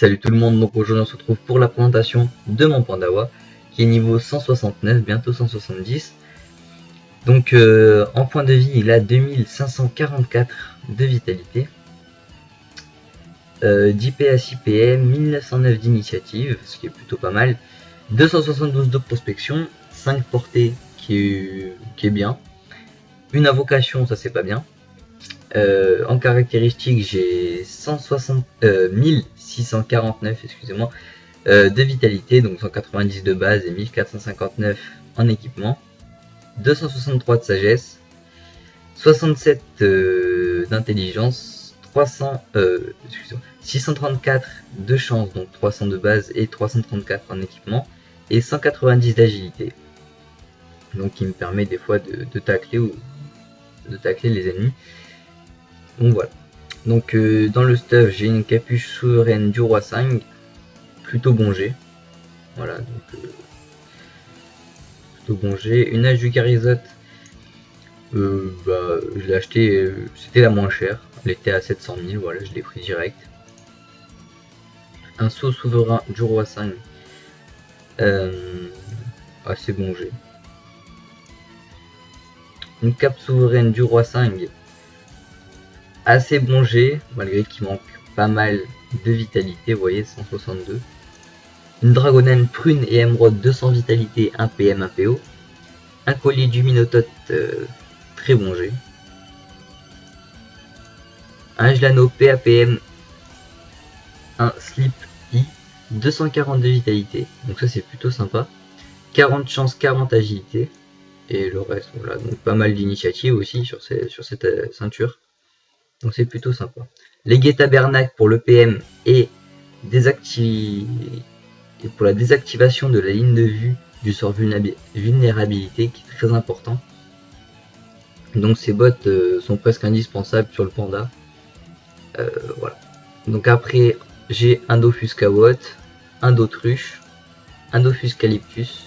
Salut tout le monde, donc aujourd'hui on se retrouve pour la présentation de mon Pandawa qui est niveau 169, bientôt 170. Donc en point de vie il a 2544 de vitalité, 10 PA 6 PM, 1909 d'initiative, ce qui est plutôt pas mal, 272 de prospection, 5 portées qui est bien, une invocation, ça c'est pas bien. En caractéristique j'ai 1649 excusez-moi, de vitalité, donc 190 de base et 1459 en équipement, 263 de sagesse, 67 d'intelligence, 634 de chance, donc 300 de base et 334 en équipement, et 190 d'agilité, donc qui me permet des fois de tacler les ennemis. Donc voilà. Donc dans le stuff j'ai une capuche souveraine du roi 5, plutôt bon jet. Voilà, donc plutôt bon jet. Une hache du Carizote, je l'ai acheté, c'était la moins chère, elle était à 700 000, voilà, je l'ai pris direct. Un sceau souverain du roi 5, assez bon jet. Une cape souveraine du roi 5, assez bon jet, malgré qu'il manque pas mal de vitalité, vous voyez, 162. Une dragonane prune et émeraude, 200 vitalité, 1 PM, 1 PO. Un collier du Minotaure, très bon jet. Un Gelano PAPM, un Slip I, 240 de vitalité, donc ça c'est plutôt sympa. 40 chance, 40 agilité, et le reste, voilà, donc pas mal d'initiatives aussi sur cette ceinture, donc c'est plutôt sympa. Légué Tabernacle pour le PM et pour la désactivation de la ligne de vue du sort vulnérabilité, qui est très important. Donc ces bottes sont presque indispensables sur le panda. Voilà. Donc après j'ai un Dofus Kawot, un Dautruche, un Dofus Calyptus,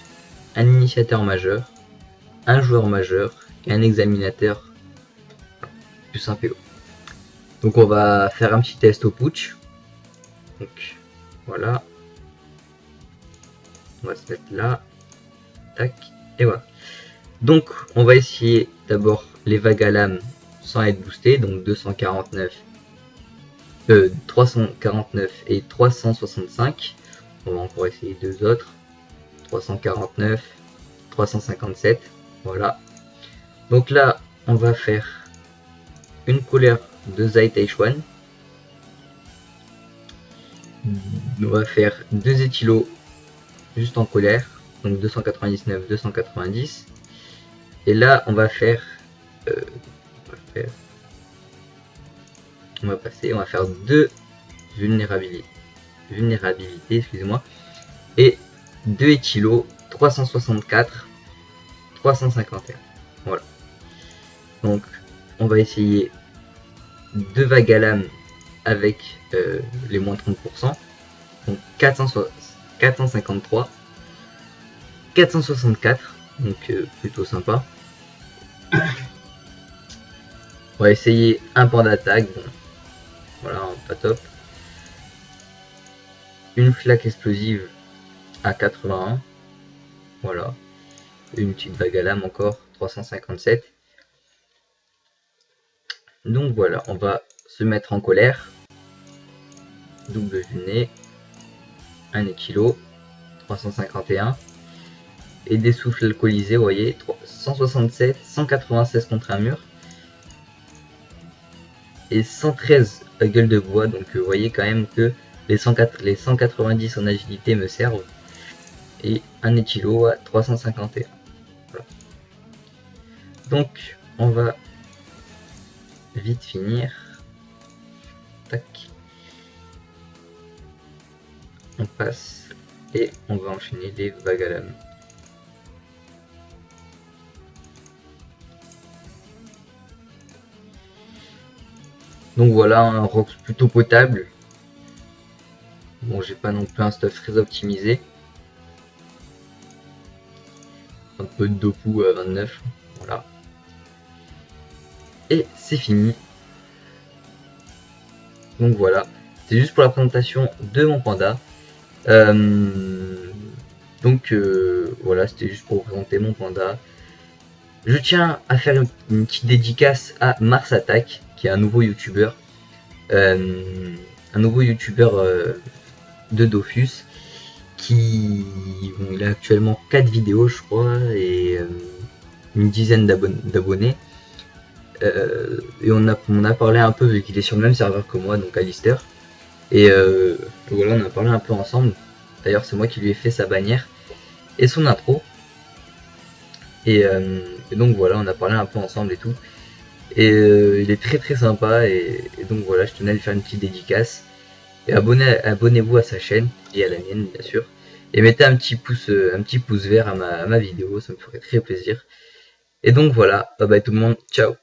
un initiateur majeur, un joueur majeur et un examinateur plus un PO. Donc on va faire un petit test au putsch. Donc voilà. On va se mettre là. Tac. Et voilà. Donc on va essayer d'abord les vagues à lame sans être boosté. Donc 349 et 365. On va encore essayer deux autres. 349, 357. Voilà. Donc là, on va faire une colère de Zai Taichuan. On va faire deux éthylos juste en colère. Donc 299, 290. Et là, on va faire... on va faire deux vulnérabilités, excusez-moi, et deux éthylos, 364, 351. Voilà. Donc, on va essayer deux vagues à lame avec les moins 30%. Donc 453, 464, donc plutôt sympa. On va essayer un point d'attaque, bon, voilà, pas top. Une flaque explosive à 81, voilà. Une petite vague à lame encore, 357. Donc voilà, on va se mettre en colère. Double vulné, un équilo, 351. Et des souffles alcoolisés, vous voyez, 167, 196 contre un mur. Et 113 à gueule de bois, donc vous voyez quand même que les 190 en agilité me servent. Et un éthylo à 351. Voilà. Donc on va vite finir. Tac. On passe et on va enchaîner les vagues à lame. Donc voilà, un Rox plutôt potable. Bon, j'ai pas non plus un stuff très optimisé. Un peu de Dopu à 29, voilà. Et c'est fini. Donc voilà, C'est juste pour la présentation de mon panda. Donc voilà, c'était juste pour vous présenter mon panda. Je tiens à faire une petite dédicace à Mars Attack, qui est un nouveau youtubeur. Un nouveau youtubeur de Dofus, qui bon, il a actuellement 4 vidéos je crois, et une dizaine d'abonnés. Et on a parlé un peu, vu qu'il est sur le même serveur que moi, donc Alistair. Et voilà, on a parlé un peu ensemble. D'ailleurs, c'est moi qui lui ai fait sa bannière et son intro. Et donc voilà, on a parlé un peu ensemble et tout. Et il est très très sympa. Et donc voilà, je tenais à lui faire une petite dédicace. Et abonnez-vous à sa chaîne et à la mienne, bien sûr. Et mettez un petit pouce vert à ma vidéo, ça me ferait très plaisir. Et donc voilà, bye bye tout le monde, ciao.